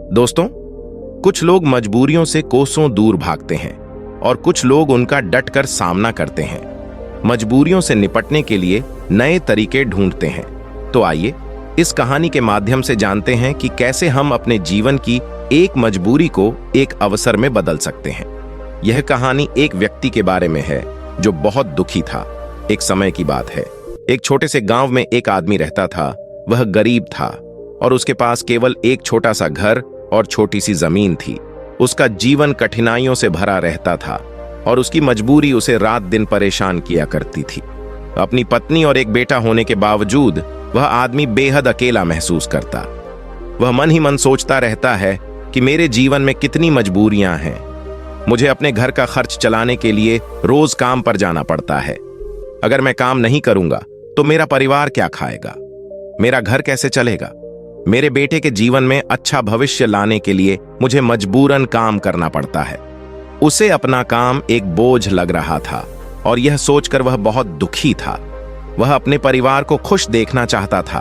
दोस्तों, कुछ लोग मजबूरियों से कोसों दूर भागते हैं और कुछ लोग उनका डटकर सामना करते हैं। मजबूरियों से निपटने के लिए नए तरीके ढूंढते हैं। तो आइए इस कहानी के माध्यम से जानते हैं कि कैसे हम अपने जीवन की एक मजबूरी को एक अवसर में बदल सकते हैं। यह कहानी एक व्यक्ति के बारे में है जो बहुत दुखी था। एक समय की बात है, एक छोटे से गांव में एक आदमी रहता था। वह गरीब था और उसके पास केवल एक छोटा सा घर और छोटी सी जमीन थी। उसका जीवन कठिनाइयों से भरा रहता था और उसकी मजबूरी उसे रात दिन परेशान किया करती थी। अपनी पत्नी और एक बेटा होने के बावजूद वह आदमी बेहद अकेला महसूस करता। वह मन ही मन सोचता रहता है कि मेरे जीवन में कितनी मजबूरियां हैं। मुझे अपने घर का खर्च चलाने के लिए रोज काम पर जाना पड़ता है। अगर मैं काम नहीं करूंगा तो मेरा परिवार क्या खाएगा, मेरा घर कैसे चलेगा। मेरे बेटे के जीवन में अच्छा भविष्य लाने के लिए मुझे मजबूरन काम करना पड़ता है। उसे अपना काम एक बोझ लग रहा था और यह सोचकर वह बहुत दुखी था। वह अपने परिवार को खुश देखना चाहता था,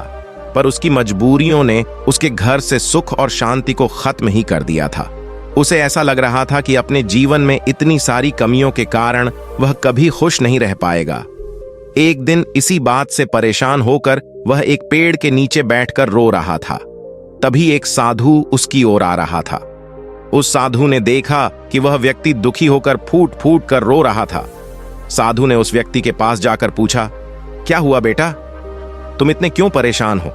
पर उसकी मजबूरियों ने उसके घर से सुख और शांति को खत्म ही कर दिया था। उसे ऐसा लग रहा था कि अपने जीवन में इतनी सारी कमियों के कारण वह कभी खुश नहीं रह पाएगा। एक दिन इसी बात से परेशान होकर वह एक पेड़ के नीचे बैठकर रो रहा था। तभी एक साधु उसकी ओर आ रहा था। उस साधु ने देखा कि वह व्यक्ति दुखी होकर फूट फूट कर रो रहा था। साधु ने उस व्यक्ति के पास जाकर पूछा, क्या हुआ बेटा, तुम इतने क्यों परेशान हो?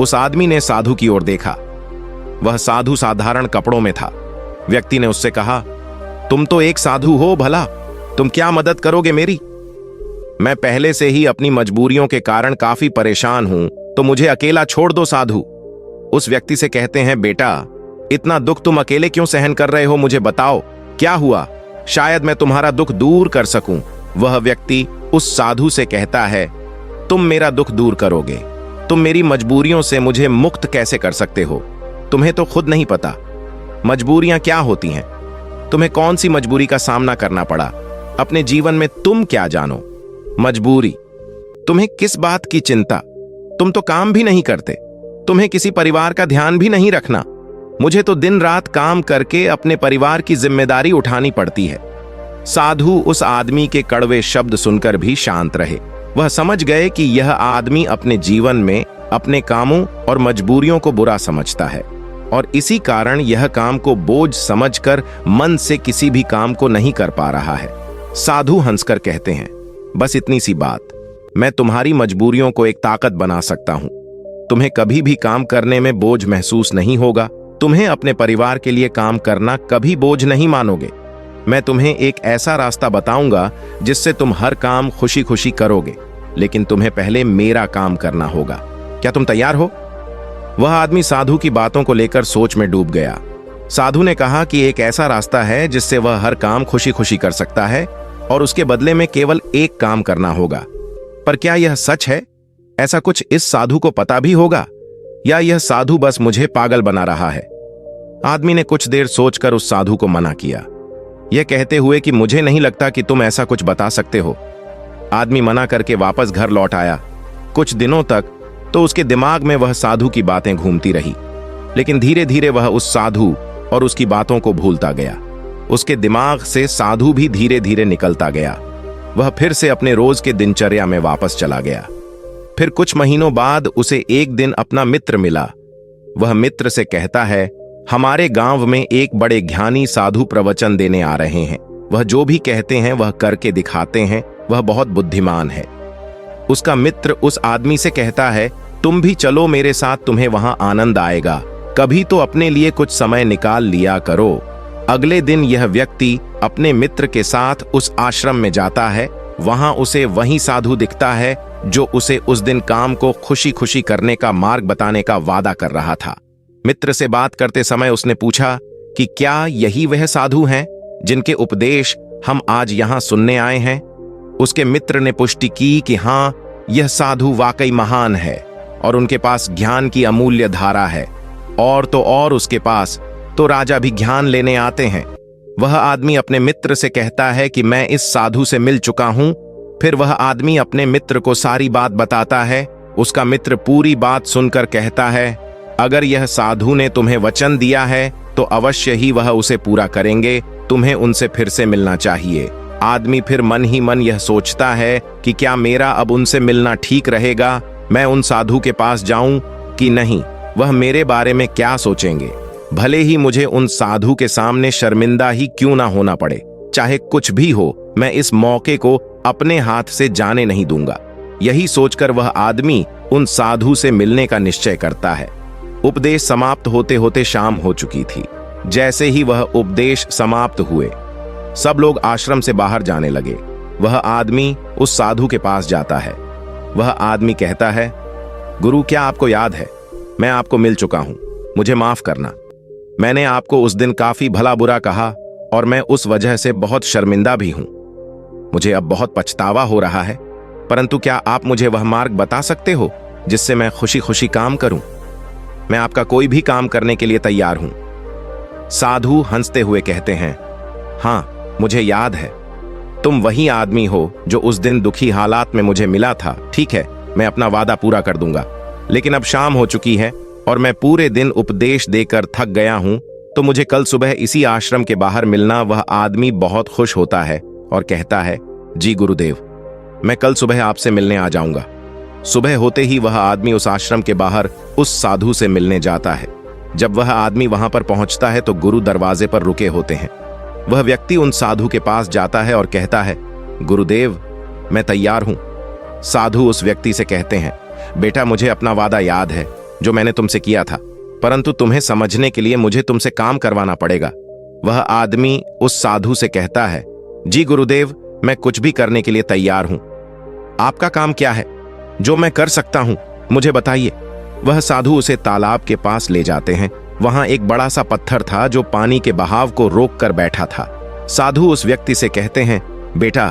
उस आदमी ने साधु की ओर देखा। वह साधु साधारण कपड़ों में था। व्यक्ति ने उससे कहा, तुम तो एक साधु हो भला, तुम क्या मदद करोगे मेरी? मैं पहले से ही अपनी मजबूरियों के कारण काफी परेशान हूं, तो मुझे अकेला छोड़ दो साधु। उस व्यक्ति से कहते हैं, बेटा इतना दुख तुम अकेले क्यों सहन कर रहे हो, मुझे बताओ क्या हुआ, शायद मैं तुम्हारा दुख दूर कर सकूं। वह व्यक्ति उस साधु से कहता है, तुम मेरा दुख दूर करोगे, तुम मेरी मजबूरियों से मुझे मुक्त कैसे कर सकते हो? तुम्हें तो खुद नहीं पता मजबूरियां क्या होती हैं। तुम्हें कौन सी मजबूरी का सामना करना पड़ा, अपने जीवन में तुम क्या जानो। मजबूरी, तुम्हें किस बात की चिंता? तुम तो काम भी नहीं करते, तुम्हें किसी परिवार का ध्यान भी नहीं रखना। मुझे तो दिन रात काम करके अपने परिवार की जिम्मेदारी उठानी पड़ती है। साधु उस आदमी के कड़वे शब्द सुनकर भी शांत रहे। वह समझ गए कि यह आदमी अपने जीवन में अपने कामों और मजबूरियों को बुरा समझता है और इसी कारण यह काम को बोझ समझकर मन से किसी भी काम को नहीं कर पा रहा है। साधु हंसकर कहते हैं, बस इतनी सी बात, मैं तुम्हारी मजबूरियों को एक ताकत बना सकता हूं। तुम्हें कभी भी काम करने में बोझ महसूस नहीं होगा। तुम्हें अपने परिवार के लिए काम करना कभी बोझ नहीं मानोगे। मैं तुम्हें एक ऐसा रास्ता बताऊंगा जिससे तुम हर काम खुशी खुशी करोगे, लेकिन तुम्हें पहले मेरा काम करना होगा। क्या तुम तैयार हो? वह आदमी साधु की बातों को लेकर सोच में डूब गया। साधु ने कहा कि एक ऐसा रास्ता है जिससे वह हर काम खुशी खुशी कर सकता है और उसके बदले में केवल एक काम करना होगा। पर क्या यह सच है? ऐसा कुछ इस साधु को पता भी होगा या यह साधु बस मुझे पागल बना रहा है? आदमी ने कुछ देर सोचकर उस साधु को मना किया, यह कहते हुए कि मुझे नहीं लगता कि तुम ऐसा कुछ बता सकते हो। आदमी मना करके वापस घर लौट आया। कुछ दिनों तक तो उसके दिमाग में वह साधु की बातें घूमती रही, लेकिन धीरे धीरे वह उस साधु और उसकी बातों को भूलता गया। उसके दिमाग से साधु भी धीरे धीरे निकलता गया। वह फिर से अपने रोज के दिनचर्या में वापस चला गया। फिर कुछ महीनों बाद उसे एक दिन अपना मित्र मिला। वह मित्र से कहता है, हमारे गांव में एक बड़े ज्ञानी साधु प्रवचन देने आ रहे हैं। वह जो भी कहते हैं वह करके दिखाते हैं, वह बहुत बुद्धिमान है। उसका मित्र उस आदमी से कहता है, तुम भी चलो मेरे साथ, तुम्हें वहां आनंद आएगा। कभी तो अपने लिए कुछ समय निकाल लिया करो। अगले दिन यह व्यक्ति अपने मित्र के साथ उस आश्रम में जाता है। वहां उसे वही साधु दिखता है जो उसे उस दिन काम को खुशी खुशी करने का मार्ग बताने का वादा कर रहा था। मित्र से बात करते समय उसने पूछा कि क्या यही वह साधु हैं जिनके उपदेश हम आज यहां सुनने आए हैं? उसके मित्र ने पुष्टि की कि हाँ, यह साधु वाकई महान है और उनके पास ज्ञान की अमूल्य धारा है। और तो और उसके पास तो राजा भी ज्ञान लेने आते हैं। वह आदमी अपने मित्र से कहता है कि मैं इस साधु से मिल चुका हूं। फिर वह आदमी अपने मित्र को सारी बात बताता है। उसका मित्र पूरी बात सुनकर कहता है, अगर यह साधु ने तुम्हें वचन दिया है तो अवश्य ही वह उसे पूरा करेंगे। तुम्हें उनसे फिर से मिलना चाहिए। आदमी फिर मन ही मन यह सोचता है कि क्या मेरा अब उनसे मिलना ठीक रहेगा, मैं उन साधु के पास जाऊं कि नहीं, वह मेरे बारे में क्या सोचेंगे। भले ही मुझे उन साधु के सामने शर्मिंदा ही क्यों ना होना पड़े, चाहे कुछ भी हो, मैं इस मौके को अपने हाथ से जाने नहीं दूंगा। यही सोचकर वह आदमी उन साधु से मिलने का निश्चय करता है। उपदेश समाप्त होते होते शाम हो चुकी थी। जैसे ही वह उपदेश समाप्त हुए, सब लोग आश्रम से बाहर जाने लगे। वह आदमी उस साधु के पास जाता है। वह आदमी कहता है, गुरु, क्या आपको याद है, मैं आपको मिल चुका हूं, मुझे माफ करना। मैंने आपको उस दिन काफी भला बुरा कहा और मैं उस वजह से बहुत शर्मिंदा भी हूं। मुझे अब बहुत पछतावा हो रहा है, परंतु क्या आप मुझे वह मार्ग बता सकते हो जिससे मैं खुशी खुशी काम करूं? मैं आपका कोई भी काम करने के लिए तैयार हूं। साधु हंसते हुए कहते हैं, हाँ, मुझे याद है, तुम वही आदमी हो जो उस दिन दुखी हालात में मुझे मिला था। ठीक है, मैं अपना वादा पूरा कर दूंगा, लेकिन अब शाम हो चुकी है और मैं पूरे दिन उपदेश देकर थक गया हूं, तो मुझे कल सुबह इसी आश्रम के बाहर मिलना। वह आदमी बहुत खुश होता है और कहता है, जी गुरुदेव, मैं कल सुबह आपसे मिलने आ जाऊंगा। सुबह होते ही वह आदमी उस आश्रम के बाहर उस साधु से मिलने जाता है। जब वह आदमी वहां पर पहुंचता है तो गुरु दरवाजे पर रुके होते हैं। वह व्यक्ति उन साधु के पास जाता है और कहता है, गुरुदेव, मैं तैयार हूं। साधु उस व्यक्ति से कहते हैं, बेटा, मुझे अपना वादा याद है जो मैंने तुमसे किया था, परंतु तुम्हें समझने के लिए मुझे तुमसे काम करवाना पड़ेगा। वह आदमी उस साधु से कहता है, जी गुरुदेव, मैं कुछ भी करने के लिए तैयार हूं। आपका काम क्या है जो मैं कर सकता हूं, मुझे बताइए। वह साधु उसे तालाब के पास ले जाते हैं। वहां एक बड़ा सा पत्थर था जो पानी के बहाव को रोक कर बैठा था। साधु उस व्यक्ति से कहते हैं, बेटा,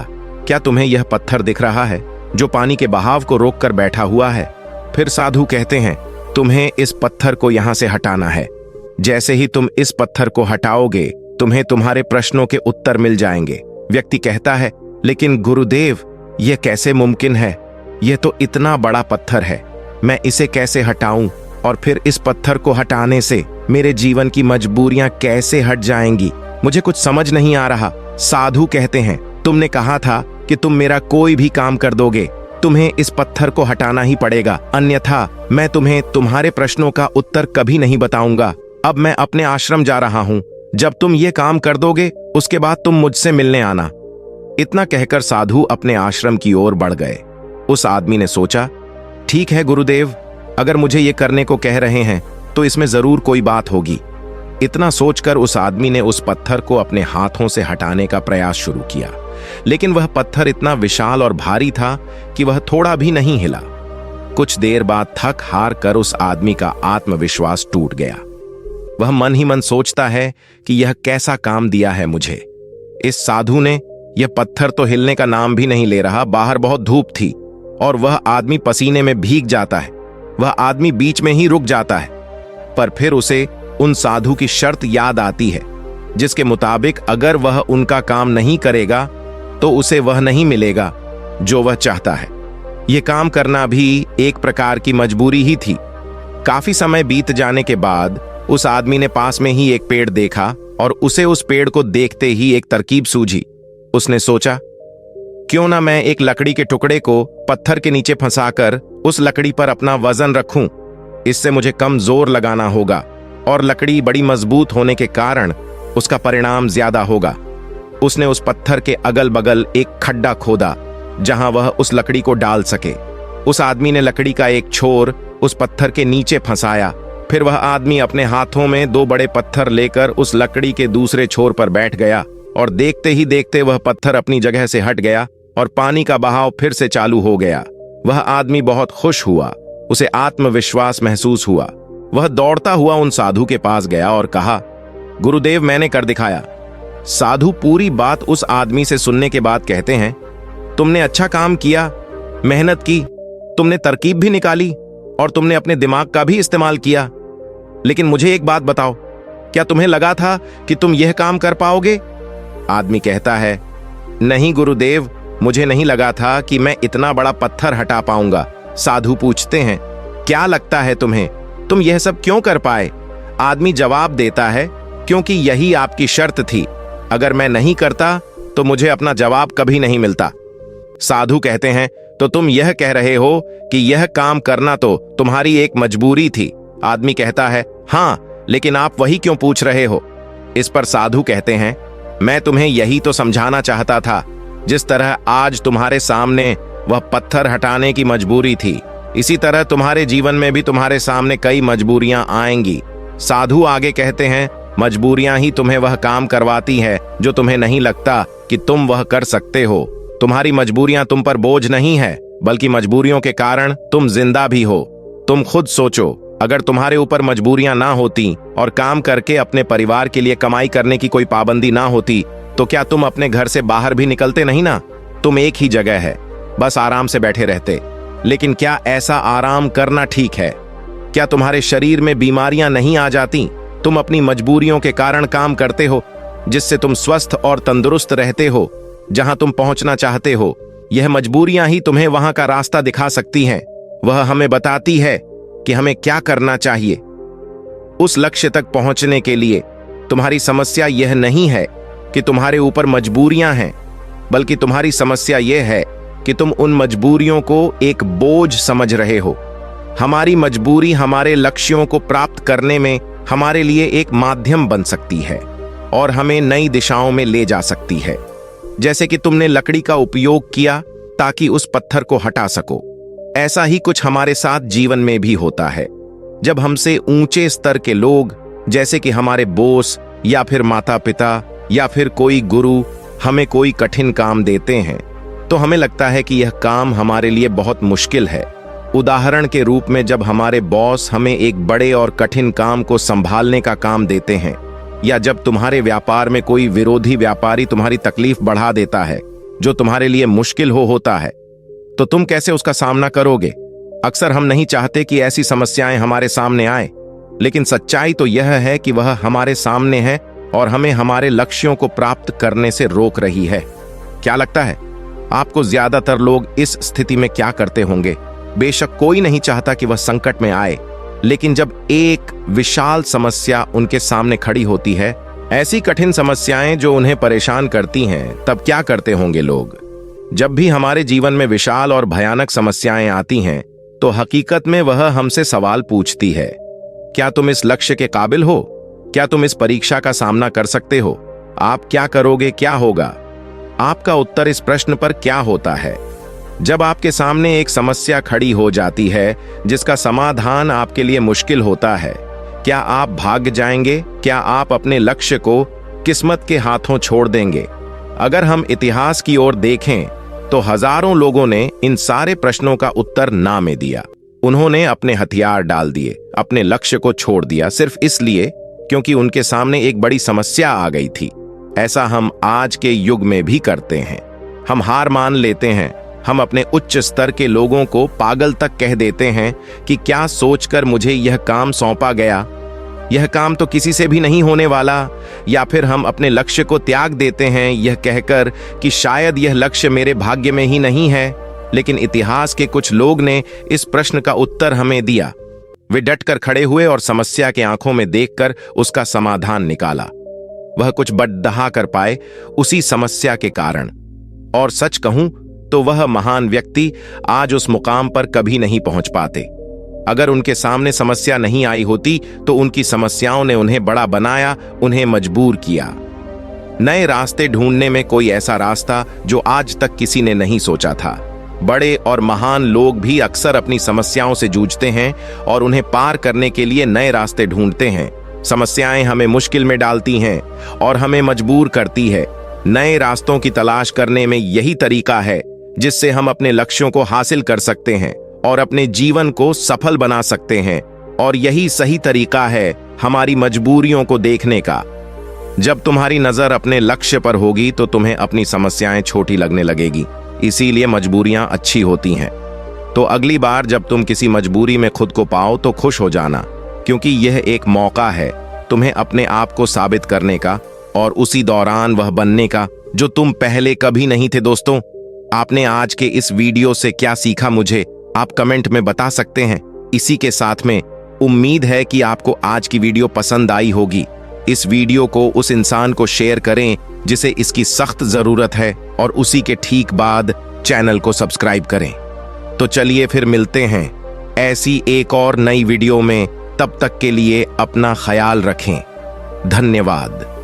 क्या तुम्हें यह पत्थर दिख रहा है जो पानी के बहाव को रोक कर बैठा हुआ है? फिर साधु कहते हैं, तुम्हें इस पत्थर को यहां से हटाना है। जैसे ही तुम इस पत्थर को हटाओगे, तुम्हें तुम्हारे प्रश्नों के उत्तर मिल जाएंगे। व्यक्ति कहता है, लेकिन गुरुदेव, यह कैसे मुमकिन है? यह तो इतना बड़ा पत्थर है, मैं इसे कैसे हटाऊं? और फिर इस पत्थर को हटाने से मेरे जीवन की मजबूरियां कैसे हट जाएंगी? मुझे कुछ समझ नहीं आ रहा। साधु कहते हैं, तुमने कहा था कि तुम मेरा कोई भी काम कर दोगे, तुम्हें इस पत्थर को हटाना ही पड़ेगा, अन्यथा मैं तुम्हें तुम्हारे प्रश्नों का उत्तर कभी नहीं बताऊंगा। अब मैं अपने आश्रम जा रहा हूं, जब तुम ये काम कर दोगे उसके बाद तुम मुझसे मिलने आना। इतना कहकर साधु अपने आश्रम की ओर बढ़ गए। उस आदमी ने सोचा, ठीक है गुरुदेव, अगर मुझे ये करने को कह रहे हैं तो इसमें जरूर कोई बात होगी। इतना सोचकर उस आदमी ने उस पत्थर को अपने हाथों से हटाने का प्रयास शुरू किया, लेकिन वह पत्थर इतना विशाल और भारी था कि वह थोड़ा भी नहीं हिला। कुछ देर बाद थक हार कर उस आदमी का आत्मविश्वास टूट गया। वह मन ही मन सोचता है कि यह कैसा काम दिया है मुझे। इस साधु ने, यह पत्थर तो हिलने का नाम भी नहीं ले रहा। बाहर बहुत धूप थी और वह आदमी पसीने में भीग जाता है। वह आदमी बीच में ही रुक जाता है, पर फिर उसे उन साधु की शर्त याद आती है, जिसके मुताबिक अगर वह उनका काम नहीं करेगा तो उसे वह नहीं मिलेगा जो वह चाहता है। यह काम करना भी एक प्रकार की मजबूरी ही थी। काफी समय बीत जाने के बाद उस आदमी ने पास में ही एक पेड़ देखा और उसे उस पेड़ को देखते ही एक तरकीब सूझी। उसने सोचा, क्यों ना मैं एक लकड़ी के टुकड़े को पत्थर के नीचे फंसाकर उस लकड़ी पर अपना वजन रखूं। इससे मुझे कम जोर लगाना होगा और लकड़ी बड़ी मजबूत होने के कारण उसका परिणाम ज्यादा होगा। उसने उस पत्थर के अगल बगल एक खड्डा खोदा जहां वह उस लकड़ी को डाल सके। उस आदमी ने लकड़ी का एक छोर उस पत्थर के नीचे फंसाया। फिर वह आदमी अपने हाथों में 2 बड़े पत्थर लेकर उस लकड़ी के दूसरे छोर पर बैठ गया और देखते ही देखते वह पत्थर अपनी जगह से हट गया और पानी का बहाव फिर से चालू हो गया। वह आदमी बहुत खुश हुआ, उसे आत्मविश्वास महसूस हुआ। वह दौड़ता हुआ उन साधु के पास गया और कहा, गुरुदेव, मैंने कर दिखाया। साधु पूरी बात उस आदमी से सुनने के बाद कहते हैं, तुमने अच्छा काम किया, मेहनत की, तुमने तरकीब भी निकाली और तुमने अपने दिमाग का भी इस्तेमाल किया। लेकिन मुझे एक बात बताओ, क्या तुम्हें लगा था कि तुम यह काम कर पाओगे? आदमी कहता है, नहीं गुरुदेव, मुझे नहीं लगा था कि मैं इतना बड़ा पत्थर हटा पाऊंगा। साधु पूछते हैं, क्या लगता है तुम्हें, तुम यह सब क्यों कर पाए? आदमी जवाब देता है, क्योंकि यही आपकी शर्त थी। अगर मैं नहीं करता तो मुझे अपना जवाब कभी नहीं मिलता। साधु कहते हैं, तो तुम यह कह रहे हो कि यह काम करना तो तुम्हारी एक मजबूरी थी। आदमी कहता है, हाँ, लेकिन आप वही क्यों पूछ रहे हो? इस पर साधु कहते हैं, मैं तुम्हें यही तो समझाना चाहता था। जिस तरह आज तुम्हारे सामने वह पत्थर हटाने की मजबूरी थी, इसी तरह तुम्हारे जीवन में भी तुम्हारे सामने कई मजबूरियां आएंगी। साधु आगे कहते हैं, मजबूरियां ही तुम्हें वह काम करवाती है जो तुम्हें नहीं लगता कि तुम वह कर सकते हो। तुम्हारी मजबूरियां तुम पर बोझ नहीं है, बल्कि मजबूरियों के कारण तुम जिंदा भी हो। तुम खुद सोचो, अगर तुम्हारे ऊपर मजबूरियां ना होती और काम करके अपने परिवार के लिए कमाई करने की कोई पाबंदी ना होती, तो क्या तुम अपने घर से बाहर भी निकलते नहीं ना? तुम एक ही जगह है, बस आराम से बैठे रहते। लेकिन क्या ऐसा आराम करना ठीक है? क्या तुम्हारे शरीर में बीमारियां नहीं आ जाती? तुम अपनी मजबूरियों के कारण काम करते हो, जिससे तुम स्वस्थ और तंदुरुस्त रहते हो, जहां तुम पहुंचना चाहते हो। यह मजबूरियां ही तुम्हें वहां का रास्ता दिखा सकती हैं। वह हमें बताती है कि हमें क्या करना चाहिए। उस लक्ष्य तक पहुंचने के लिए तुम्हारी समस्या यह नहीं है कि तुम्हारे ऊपर मजबूरियां हैं, बल्कि तुम्हारी समस्या यह है कि तुम उन मजबूरियों को एक बोझ समझ रहे हो। हमारी मजबूरी हमारे लक्ष्यों को प्राप्त करने में हमारे लिए एक माध्यम बन सकती है और हमें नई दिशाओं में ले जा सकती है। जैसे कि तुमने लकड़ी का उपयोग किया ताकि उस पत्थर को हटा सको, ऐसा ही कुछ हमारे साथ जीवन में भी होता है। जब हमसे ऊंचे स्तर के लोग, जैसे कि हमारे बॉस या फिर माता पिता या फिर कोई गुरु, हमें कोई कठिन काम देते हैं, तो हमें लगता है कि यह काम हमारे लिए बहुत मुश्किल है। उदाहरण के रूप में, जब हमारे बॉस हमें एक बड़े और कठिन काम को संभालने का काम देते हैं, या जब तुम्हारे व्यापार में कोई विरोधी व्यापारी तुम्हारी तकलीफ बढ़ा देता है जो तुम्हारे लिए मुश्किल होता है, तो तुम कैसे उसका सामना करोगे? अक्सर हम नहीं चाहते कि ऐसी समस्याएं हमारे सामने आए, लेकिन सच्चाई तो यह है कि वह हमारे सामने है और हमें हमारे लक्ष्यों को प्राप्त करने से रोक रही है। क्या लगता है आपको, ज्यादातर लोग इस स्थिति में क्या करते होंगे? बेशक कोई नहीं चाहता कि वह संकट में आए, लेकिन जब एक विशाल समस्या उनके सामने खड़ी होती है, ऐसी कठिन समस्याएं जो उन्हें परेशान करती हैं, तब क्या करते होंगे लोग? जब भी हमारे जीवन में विशाल और भयानक समस्याएं आती हैं, तो हकीकत में वह हमसे सवाल पूछती है, क्या तुम इस लक्ष्य के काबिल हो? क्या तुम इस परीक्षा का सामना कर सकते हो? आप क्या करोगे? क्या होगा? आपका उत्तर इस प्रश्न पर क्या होता है? जब आपके सामने एक समस्या खड़ी हो जाती है जिसका समाधान आपके लिए मुश्किल होता है, क्या आप भाग जाएंगे? क्या आप अपने लक्ष्य को किस्मत के हाथों छोड़ देंगे? अगर हम इतिहास की ओर देखें तो हजारों लोगों ने इन सारे प्रश्नों का उत्तर ना में दिया। उन्होंने अपने हथियार डाल दिए, अपने लक्ष्य को छोड़ दिया, सिर्फ इसलिए क्योंकि उनके सामने एक बड़ी समस्या आ गई थी। ऐसा हम आज के युग में भी करते हैं। हम हार मान लेते हैं। हम अपने उच्च स्तर के लोगों को पागल तक कह देते हैं कि क्या सोचकर मुझे यह काम सौंपा गया, यह काम तो किसी से भी नहीं होने वाला। या फिर हम अपने लक्ष्य को त्याग देते हैं यह कहकर कि शायद यह लक्ष्य मेरे भाग्य में ही नहीं है। लेकिन इतिहास के कुछ लोग ने इस प्रश्न का उत्तर हमें दिया। वे डटकर खड़े हुए और समस्या के आंखों में देखकर उसका समाधान निकाला। वह कुछ बददहा कर पाए उसी समस्या के कारण। और सच कहूं तो वह महान व्यक्ति आज उस मुकाम पर कभी नहीं पहुंच पाते। अगर उनके सामने समस्या नहीं आई होती तो उनकी समस्याओं ने उन्हें बड़ा बनाया, उन्हें मजबूर किया। नए रास्ते ढूंढने में कोई ऐसा रास्ता जो आज तक किसी ने नहीं सोचा था। बड़े और महान लोग भी अक्सर अपनी समस्याओं से जूझते हैं और उन्हें पार करने के लिए नए रास्ते ढूंढते हैं। समस्याएं हमें मुश्किल में डालती हैं और हमें मजबूर करती है। नए रास्तों की तलाश करने में यही तरीका है जिससे हम अपने लक्ष्यों को हासिल कर सकते हैं और अपने जीवन को सफल बना सकते हैं। और यही सही तरीका है हमारी मजबूरियों को देखने का। जब तुम्हारी नजर अपने लक्ष्य पर होगी तो तुम्हें अपनी समस्याएं छोटी लगने लगेगी। इसीलिए मजबूरियां अच्छी होती हैं। तो अगली बार जब तुम किसी मजबूरी में खुद को पाओ तो खुश हो जाना, क्योंकि यह एक मौका है तुम्हें अपने आप को साबित करने का और उसी दौरान वह बनने का जो तुम पहले कभी नहीं थे। दोस्तों, आपने आज के इस वीडियो से क्या सीखा मुझे आप कमेंट में बता सकते हैं। इसी के साथ में उम्मीद है कि आपको आज की वीडियो पसंद आई होगी। इस वीडियो को उस इंसान को शेयर करें जिसे इसकी सख्त जरूरत है और उसी के ठीक बाद चैनल को सब्सक्राइब करें। तो चलिए फिर मिलते हैं ऐसी एक और नई वीडियो में। तब तक के लिए अपना ख्याल रखें। धन्यवाद।